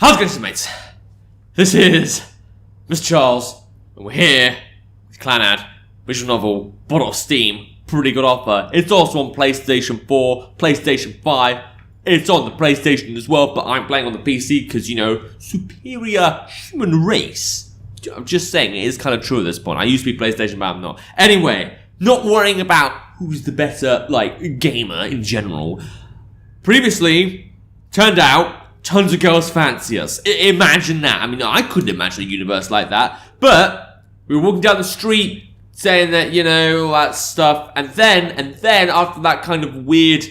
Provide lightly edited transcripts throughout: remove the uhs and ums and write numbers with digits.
How's it going, mates? This is Mrjacharles, and we're here with Clannad, visual novel, Bottle of Steam, pretty good offer. It's also on PlayStation 4, PlayStation 5, it's on the PlayStation as well, but I'm playing on the PC because, you know, superior human race. I'm just saying, it is kind of true at this point. I used to be PlayStation, but I'm not. Anyway, not worrying about who's the better, gamer in general. Previously, turned out, tons of girls fancy us. Imagine that. I mean, I couldn't imagine a universe like that. But we were walking down the street saying that, you know, all that stuff. And then after that kind of weird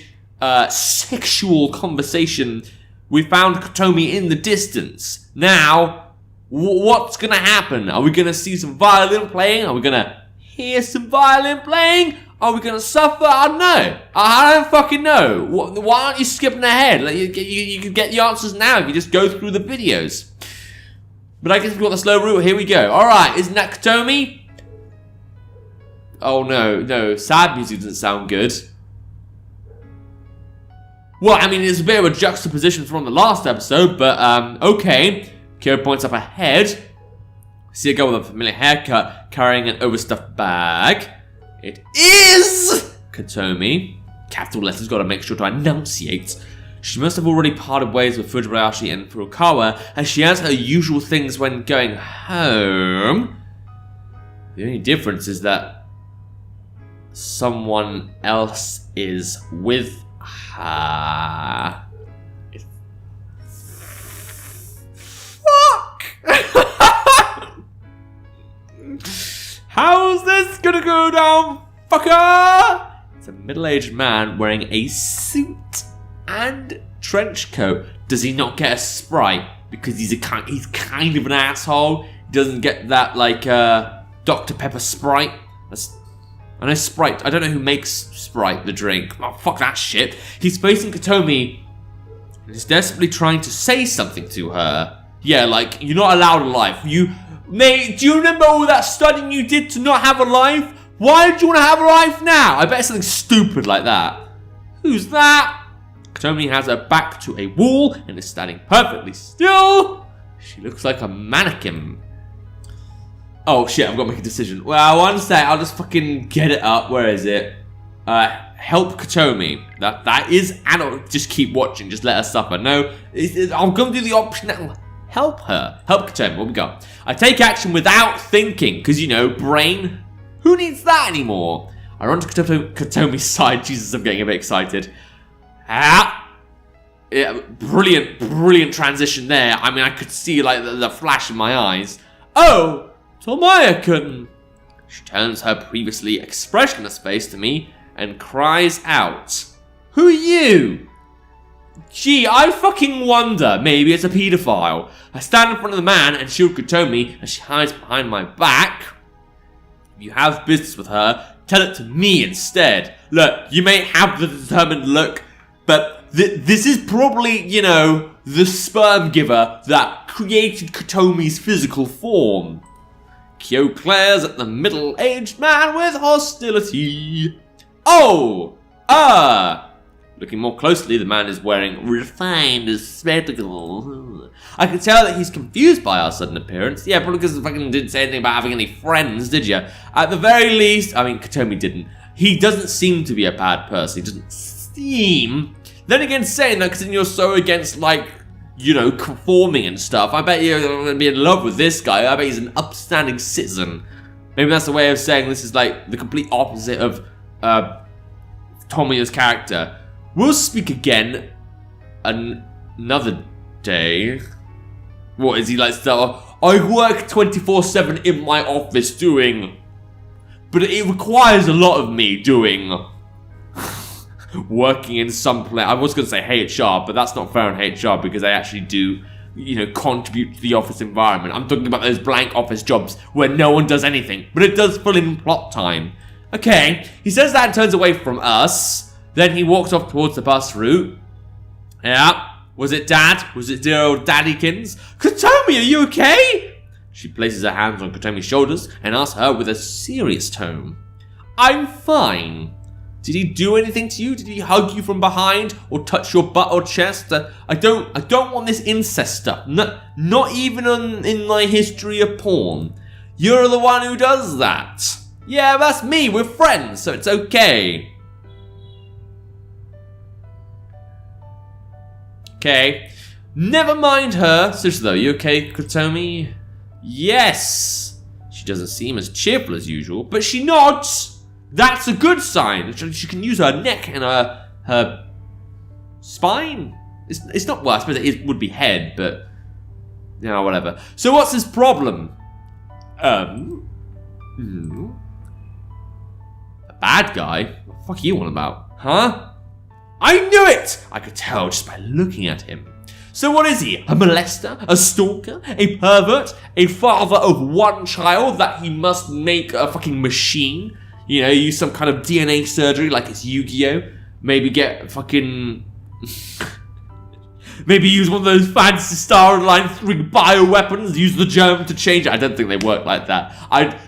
sexual conversation, we found Kotomi in the distance. Now, what's going to happen? Are we going to see some violin playing? Are we going to hear some violin playing? Are we going to suffer? I don't know. I don't fucking know. Why aren't you skipping ahead? You can get the answers now if you just go through the videos. But I guess we've got the slow route. Here we go. Alright, isn't that Kotomi? Oh no. Sad music doesn't sound good. Well, I mean, it's a bit of a juxtaposition from the last episode, but okay. Kyo points up ahead. See a girl with a familiar haircut carrying an overstuffed bag. It is Kotomi. Capital letters, gotta make sure to enunciate. She must have already parted ways with Fujibayashi and Furukawa, as she has her usual things when going home. The only difference is that someone else is with her. Fuck! How's this gonna go down, fucker? It's a middle-aged man wearing a suit and trench coat. Does he not get a Sprite? Because he's kind of an asshole. He doesn't get that, Dr. Pepper Sprite. I know Sprite. I don't know who makes Sprite, the drink. Oh, fuck that shit. He's facing Kotomi and is desperately trying to say something to her. Yeah, you're not allowed a life. Mate, do you remember all that studying you did to not have a life? Why do you want to have a life now? I bet it's something stupid like that. Who's that? Kotomi has her back to a wall and is standing perfectly still. She looks like a mannequin. Oh shit, I've got to make a decision. Well, one sec, I'll just fucking get it up. Where is it? Help Kotomi. That is adult. Just keep watching. Just let her suffer. No, I'm going to do the option that will help her. Help Kotomi. What we got? I take action without thinking, because, you know, brain. Who needs that anymore? I run to Kotomi's side. Jesus, I'm getting a bit excited. Yeah, brilliant transition there. I mean, I could see, the flash in my eyes. Oh, Tomoya-kun. She turns her previously expressionless face to me and cries out. Who are you? Gee, I fucking wonder. Maybe it's a paedophile. I stand in front of the man and shield Kotomi as she hides behind my back. If you have business with her, tell it to me instead. Look, you may have the determined look, but this is probably, you know, the sperm giver that created Kotomi's physical form. Kyo glares at the middle-aged man with hostility. Oh! Looking more closely, the man is wearing refined spectacles. I can tell that he's confused by our sudden appearance. Yeah, probably because he fucking didn't say anything about having any friends, did you? At the very least, I mean, Kotomi didn't. He doesn't seem to be a bad person. He doesn't seem. Then again, saying that because you're so against, you know, conforming and stuff, I bet you're going to be in love with this guy. I bet he's an upstanding citizen. Maybe that's the way of saying this is, the complete opposite of Tomoya's character. We'll speak again another day. What is he I work 24/7 in my office doing, but it requires a lot of me doing working in some place. I was going to say HR, but that's not fair on HR because I actually do, you know, contribute to the office environment. I'm talking about those blank office jobs where no one does anything, but it does fill in plot time. Okay, he says that and turns away from us. Then he walks off towards the bus route. Yeah. Was it Dad? Was it dear old Daddykins? Kotomi, are you okay? She places her hands on Kotomi's shoulders and asks her with a serious tone. I'm fine. Did he do anything to you? Did he hug you from behind or touch your butt or chest? I don't want this incest stuff. Not even in my history of porn. You're the one who does that. Yeah, that's me. We're friends, so it's okay. Okay. Never mind her. Seriously though, you okay, Kotomi? Yes. She doesn't seem as cheerful as usual, but she nods. That's a good sign. She can use her neck and her spine. It's not, well, I suppose it would be head, but whatever. So what's his problem? A bad guy? What the fuck are you on about? Huh? I knew it! I could tell just by looking at him. So what is he? A molester? A stalker? A pervert? A father of one child that he must make a fucking machine? Use some kind of DNA surgery like it's Yu-Gi-Oh! Maybe get fucking... Maybe use one of those fancy Star Online 3 bioweapons, use the germ to change it. I don't think they work like that.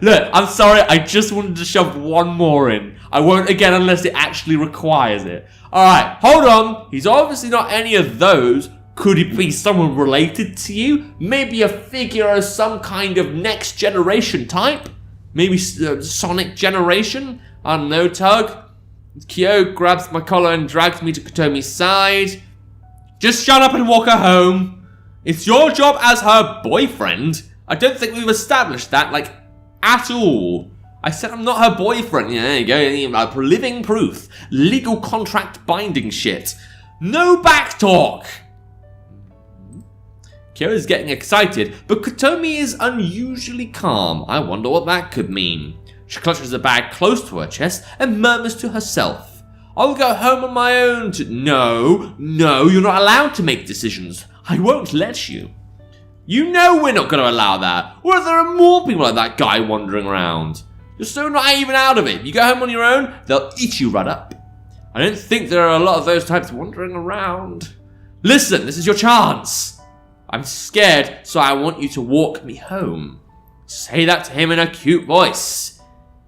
Look, I'm sorry, I just wanted to shove one more in. I won't again unless it actually requires it. Alright, hold on. He's obviously not any of those. Could it be someone related to you? Maybe a figure of some kind of next generation type? Maybe Sonic Generation? I don't know, Tug. Kyo grabs my collar and drags me to Kotomi's side. Just shut up and walk her home. It's your job as her boyfriend. I don't think we've established that, at all. I said I'm not her boyfriend. Yeah, there you go. Living proof. Legal contract binding shit. No back talk. Kyo's getting excited, but Kotomi is unusually calm. I wonder what that could mean. She clutches the bag close to her chest and murmurs to herself. I'll go home on my own to... No, you're not allowed to make decisions. I won't let you. You know we're not going to allow that. Or if there are more people like that guy wandering around. You're so not even out of it. You go home on your own, they'll eat you right up. I don't think there are a lot of those types wandering around. Listen, this is your chance. I'm scared, so I want you to walk me home. Say that to him in a cute voice.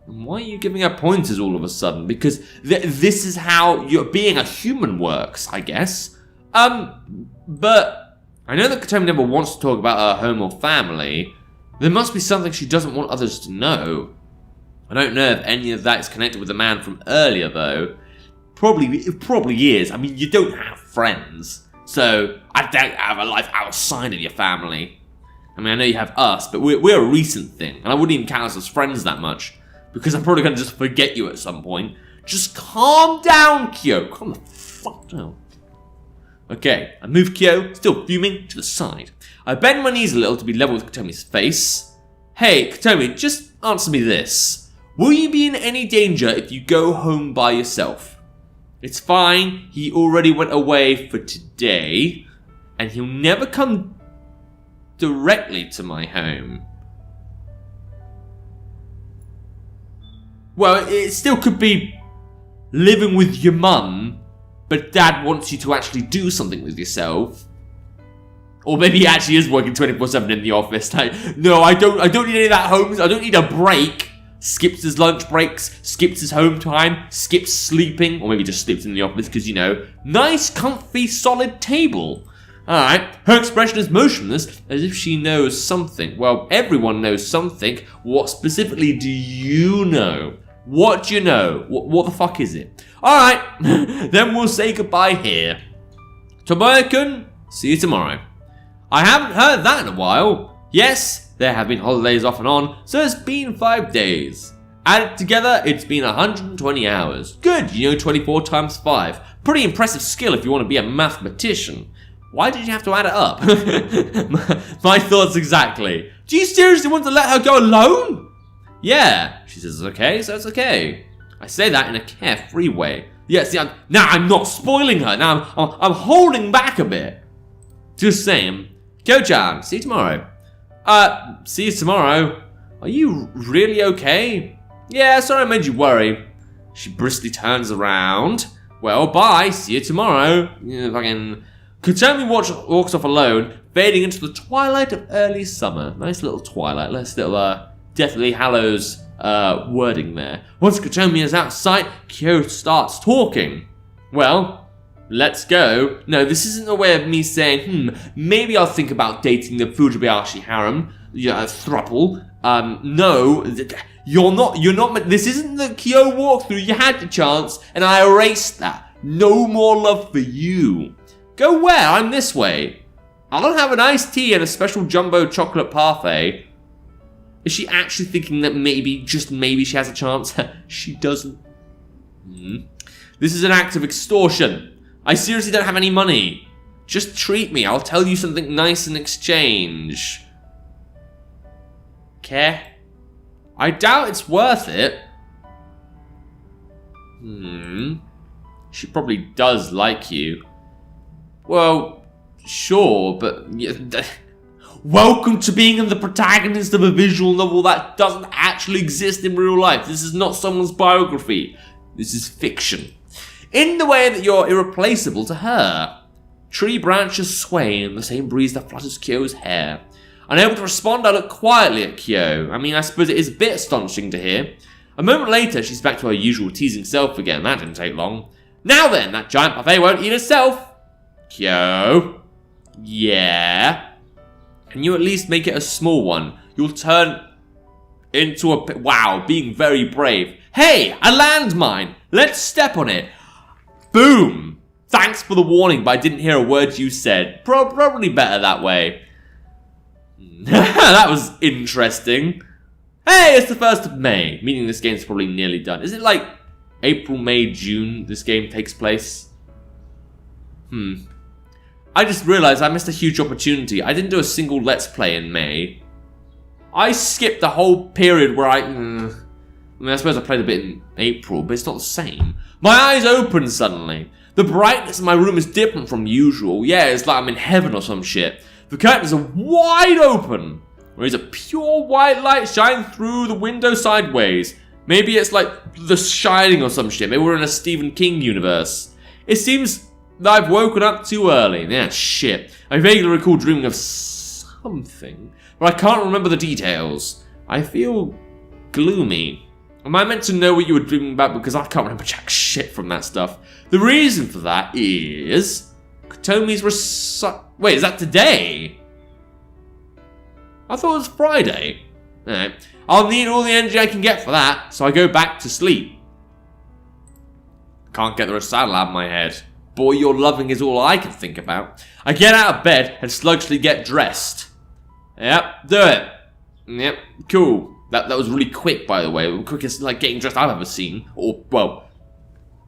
And why are you giving her pointers all of a sudden? Because this is how being a human works, I guess. But I know that Kotomi never wants to talk about her home or family. There must be something she doesn't want others to know. I don't know if any of that is connected with the man from earlier, though. It probably is. I mean, you don't have friends. So, I don't have a life outside of your family. I mean, I know you have us, but we're a recent thing. And I wouldn't even count us as friends that much. Because I'm probably going to just forget you at some point. Just calm down, Kyo. Calm the fuck down. Okay, I move Kyo, still fuming, to the side. I bend my knees a little to be level with Kotomi's face. Hey, Kotomi, just answer me this. Will you be in any danger if you go home by yourself? It's fine, he already went away for today, and he'll never come directly to my home. Well, it still could be living with your mum, but Dad wants you to actually do something with yourself. Or maybe he actually is working 24/7 in the office. No, I don't need any of that, Holmes. I don't need a break. Skips his lunch breaks, skips his home time, skips sleeping, or maybe just sleeps in the office because, nice, comfy, solid table. Alright, her expression is motionless, as if she knows something. Well, everyone knows something. What specifically do you know? What do you know? What the fuck is it? Alright, then we'll say goodbye here. Tomoya-kun, see you tomorrow. I haven't heard that in a while. Yes, there have been holidays off and on, so it's been 5 days. Added together, it's been 120 hours. Good, 24 times 5. Pretty impressive skill if you want to be a mathematician. Why did you have to add it up? My thoughts exactly. Do you seriously want to let her go alone? Yeah, she says it's okay, so it's okay. I say that in a carefree way. Yeah, see, I'm not spoiling her. Now I'm holding back a bit. Just saying. Ko-chan, see you tomorrow. See you tomorrow. Are you really okay? Yeah, sorry I made you worry. She briskly turns around. Well, bye, see you tomorrow. Fucking... Kotomi walks off alone, fading into the twilight of early summer. Nice little twilight, nice little Deathly Hallows wording there. Once Kotomi is out of sight, Kyo starts talking. Well, let's go. No, this isn't a way of me saying, maybe I'll think about dating the Fujibayashi harem, thruple. No, you're not, this isn't the Kyo walkthrough. You had your chance, and I erased that. No more love for you. Go where? I'm this way. I don't have an iced tea and a special jumbo chocolate parfait. Is she actually thinking that maybe, just maybe, she has a chance? She doesn't. This is an act of extortion. I seriously don't have any money. Just treat me. I'll tell you something nice in exchange. Care? I doubt it's worth it. She probably does like you. Well, sure, but... Welcome to being the protagonist of a visual novel that doesn't actually exist in real life. This is not someone's biography. This is fiction. In the way that you're irreplaceable to her. Tree branches sway in the same breeze that flutters Kyo's hair. Unable to respond, I look quietly at Kyo. I mean, I suppose it is a bit astonishing to hear. A moment later, she's back to her usual teasing self again. That didn't take long. Now then, that giant buffet won't eat itself. Kyo? Yeah? Can you at least make it a small one? You'll turn into a... Wow, being very brave. Hey, a landmine! Let's step on it. Boom! Thanks for the warning, but I didn't hear a word you said. Probably better that way. That was interesting. Hey, it's the 1st of May, meaning this game's probably nearly done. Is it like April, May, June this game takes place? I just realized I missed a huge opportunity. I didn't do a single Let's Play in May. I skipped the whole period where I suppose I played a bit in April, but it's not the same. My eyes opened suddenly. The brightness in my room is different from usual. Yeah, it's like I'm in heaven or some shit. The curtains are wide open. There is a pure white light shining through the window sideways. Maybe it's like The Shining or some shit. Maybe we're in a Stephen King universe. It seems that I've woken up too early. Yeah, shit. I vaguely recall dreaming of something, but I can't remember the details. I feel gloomy. Am I meant to know what you were dreaming about? Because I can't remember jack shit from that stuff. The reason for that is... Kotomi's Wait, is that today? I thought it was Friday. Alright. I'll need all the energy I can get for that, so I go back to sleep. Can't get the recital out of my head. Boy, your loving is all I can think about. I get out of bed and sluggishly get dressed. Yep, do it. Yep, cool. That was really quick, by the way. The quickest like getting dressed I've ever seen. Or, well,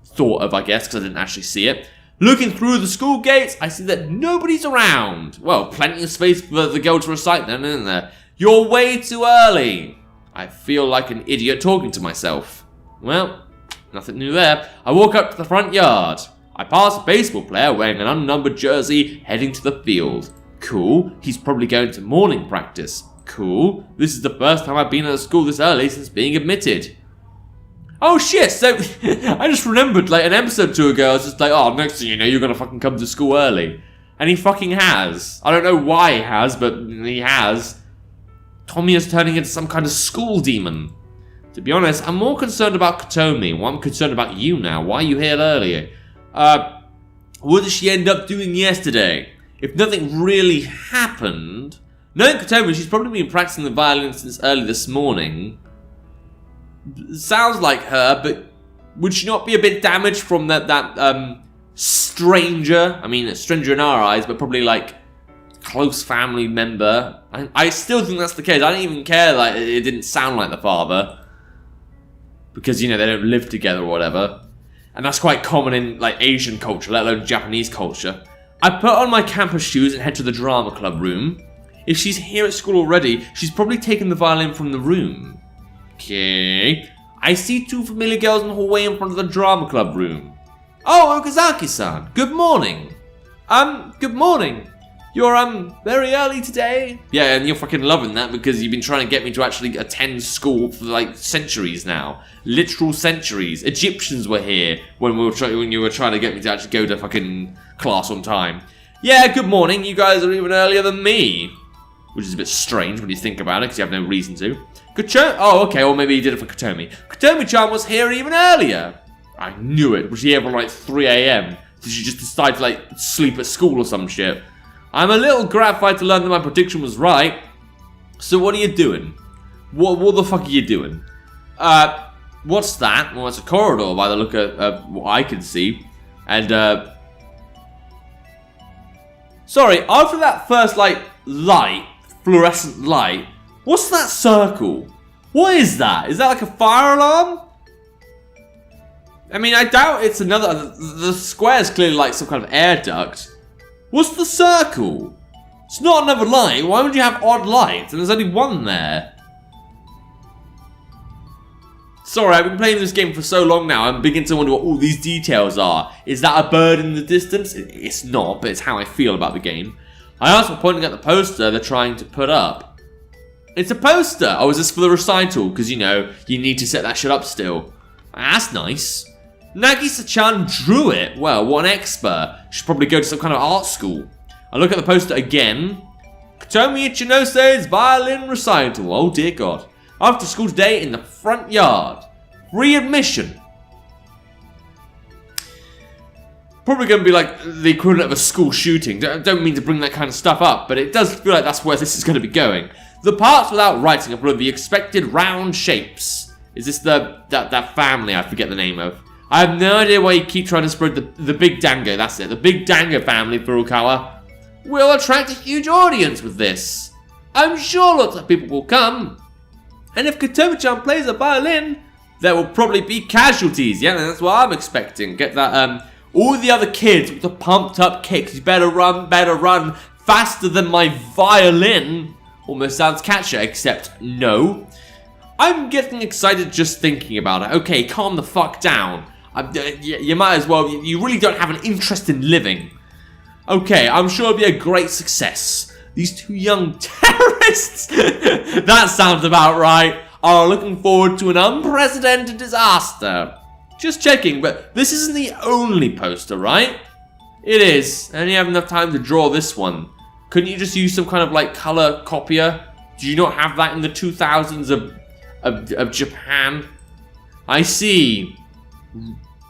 thought of, I guess, because I didn't actually see it. Looking through the school gates, I see that nobody's around. Well, plenty of space for the girl to recite then, isn't there? You're way too early. I feel like an idiot talking to myself. Well, nothing new there. I walk up to the front yard. I pass a baseball player wearing an unnumbered jersey heading to the field. Cool. He's probably going to morning practice. Cool. This is the first time I've been at a school this early since being admitted. Oh shit, so I just remembered like an episode or two ago, I was just like, oh, next thing you know, you're gonna fucking come to school early. And he fucking has. I don't know why he has, but he has. Tommy is turning into some kind of school demon. To be honest, I'm more concerned about Kotomi. Well, I'm concerned about you now. Why are you here earlier? What did she end up doing yesterday? If nothing really happened... Knowing Kotomi, she's probably been practicing the violin since early this morning. Sounds like her, but would she not be a bit damaged from that stranger? I mean, a stranger in our eyes, but probably like close family member. I still think that's the case. I don't even care like it didn't sound like the father. Because, you know, they don't live together or whatever. And that's quite common in like Asian culture, let alone Japanese culture. I put on my campus shoes and head to the drama club room. If she's here at school already, she's probably taken the violin from the room. Okay. I see two familiar girls in the hallway in front of the drama club room. Oh, Okazaki-san, good morning. Good morning. You're, very early today? Yeah, and you're fucking loving that because you've been trying to get me to actually attend school for, like, centuries now. Literal centuries. Egyptians were here when you were trying to get me to actually go to fucking class on time. Yeah, good morning. You guys are even earlier than me. Which is a bit strange when you think about it because you have no reason to. Oh, okay, or maybe he did it for Kotomi. Kotomi-chan was here even earlier. I knew it. Was she here from like 3 a.m.? Did she just decide to like sleep at school or some shit? I'm a little gratified to learn that my prediction was right. So what are you doing? What the fuck are you doing? What's that? Well, it's a corridor by the look of what I can see. And, sorry, after that first, like, light, fluorescent light, what's that circle? What is that? Is that like a fire alarm? I mean, I doubt it's another... The square is clearly like some kind of air duct. What's the circle? It's not another light. Why would you have odd lights? And there's only one there. Sorry, I've been playing this game for so long now, I'm beginning to wonder what all these details are. Is that a bird in the distance? It's not, but it's how I feel about the game. I asked for pointing at the poster they're trying to put up. It's a poster! Oh, is this for the recital? Because, you know, you need to set that shit up still. That's nice. Nagisa-chan drew it. Well, what an expert. Should probably go to some kind of art school. I look at the poster again. Kotomi Ichinose's violin recital. Oh dear God. After school today in the front yard. Free admission. Probably going to be like the equivalent of a school shooting. Don't mean to bring that kind of stuff up, but it does feel like that's where this is going to be going. The parts without writing are probably the expected round shapes. Is this that family I forget the name of? I have no idea why you keep trying to spread the Big Dango, that's it. The Big Dango family, Furukawa. We'll attract a huge audience with this. I'm sure lots of people will come. And if Kotomi-chan plays a violin, there will probably be casualties. Yeah, that's what I'm expecting. Get that, all the other kids with the pumped up kicks. You better run faster than my violin. Almost sounds catchier, except no. I'm getting excited just thinking about it. Okay, calm the fuck down. You might as well, you really don't have an interest in living. Okay, I'm sure it'll be a great success. These two young terrorists, that sounds about right, are looking forward to an unprecedented disaster. Just checking, but this isn't the only poster, right? It is. I only have enough time to draw this one. Couldn't you just use some kind of like color copier? Do you not have that in the 2000s of Japan? I see.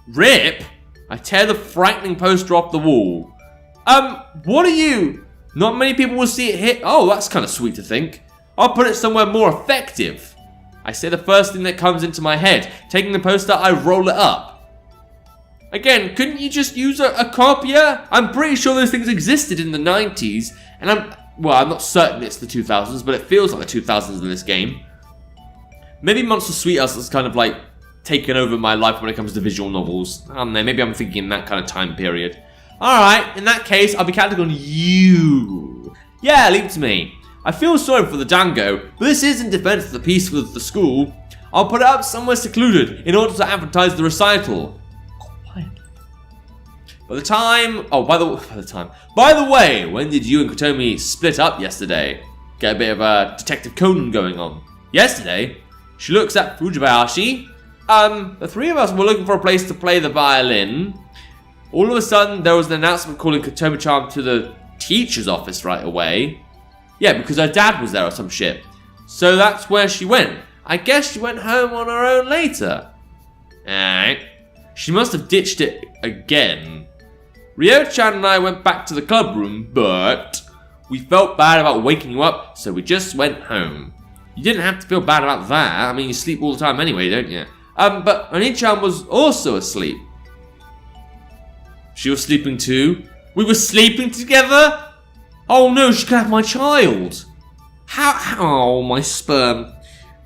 Rip? I tear the frightening poster off the wall. What are you? Not many people will see it hit. Oh, that's kind of sweet to think. I'll put it somewhere more effective. I say the first thing that comes into my head. Taking the poster, I roll it up. Again, couldn't you just use a copier? I'm pretty sure those things existed in the 90s. And I'm not certain it's the 2000s, but it feels like the 2000s in this game. Maybe Monster Sweethouse has kind of like taken over my life when it comes to visual novels. I don't know, maybe I'm thinking in that kind of time period. Alright, in that case, I'll be counting on you. Yeah, leave it to me. I feel sorry for the Dango, but this is in defense of the peace with the school. I'll put it up somewhere secluded in order to advertise the recital. Quietly. By the way, when did you and Kotomi split up yesterday? Get a bit of a Detective Conan going on. Yesterday? She looks at Fujibayashi. The three of us were looking for a place to play the violin. All of a sudden, there was an announcement calling Kotomi-chan to the teacher's office right away. Yeah, because her dad was there or some shit. So that's where she went. I guess she went home on her own later. Alright. She must have ditched it again. Ryo-chan and I went back to the club room, but we felt bad about waking you up, so we just went home. You didn't have to feel bad about that. I mean, you sleep all the time anyway, don't you? But Oni-chan was also asleep. She was sleeping too. We were sleeping together? Oh no, she could have my child. How? Oh, my sperm.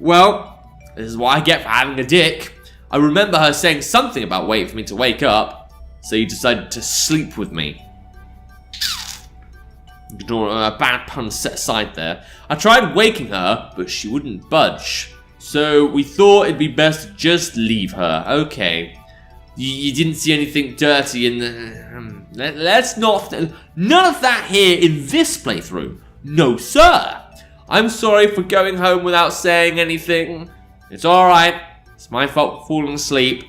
Well, this is what I get for having a dick. I remember her saying something about waiting for me to wake up, so you decided to sleep with me. Ignore a bad pun set aside there. I tried waking her, but she wouldn't budge. So we thought it'd be best to just leave her. Okay. You didn't see anything dirty in the... let's not... None of that here in this playthrough. No, sir. I'm sorry for going home without saying anything. It's alright. It's my fault for falling asleep.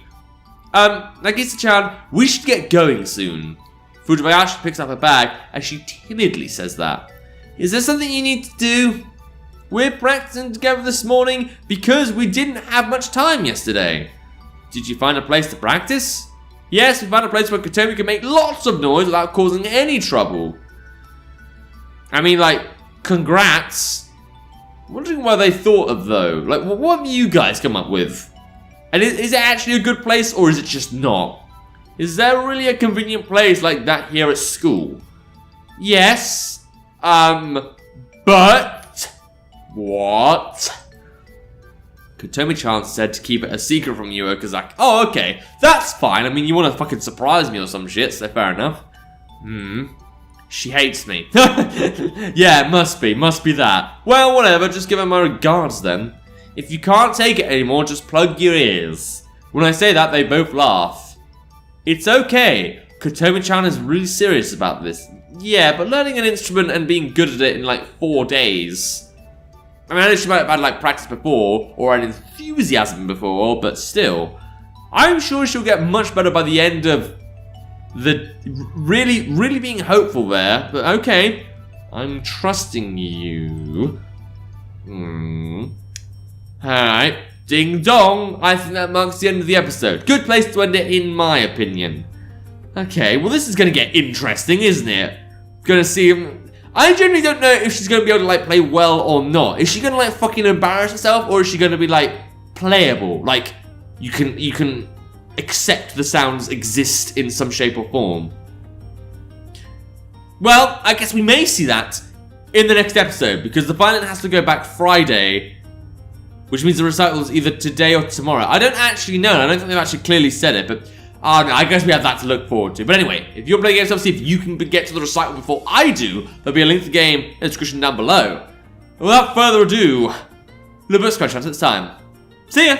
Nagisa-chan, we should get going soon. Fujibayashi picks up her bag as she timidly says that. Is there something you need to do? We're practicing together this morning because we didn't have much time yesterday. Did you find a place to practice? Yes, we found a place where Kotomi can make lots of noise without causing any trouble. I mean, like, congrats. I'm wondering why they thought of though. Like, what have you guys come up with? And is it actually a good place or is it just not? Is there really a convenient place like that here at school? Yes. But what? Kotomi-chan said to keep it a secret from you because like, oh, okay, that's fine. I mean, you want to fucking surprise me or some shit, so fair enough. She hates me. Yeah, must be that. Well, whatever, just give her my regards then. If you can't take it anymore, just plug your ears. When I say that, they both laugh. It's okay. Kotomi-chan is really serious about this. Yeah, but learning an instrument and being good at it in like 4 days. I mean, I know she might have had like practice before, or an enthusiasm before, but still. I'm sure she'll get much better by the end of the... Really being hopeful there, but okay. I'm trusting you. Alright, ding dong. I think that marks the end of the episode. Good place to end it, in my opinion. Okay, well this is gonna get interesting, isn't it? Gonna see him... I generally don't know if she's gonna be able to like play well or not. Is she gonna like fucking embarrass herself, or is she gonna be like playable? Like you can accept the sounds exist in some shape or form. Well, I guess we may see that in the next episode because the violin has to go back Friday, which means the recital is either today or tomorrow. I don't actually know. I don't think they've actually clearly said it, but I guess we have that to look forward to. But anyway, if you're playing games, obviously, if you can get to the recital before I do, there'll be a link to the game in the description down below. Without further ado, little bit of scratch it's time. See ya!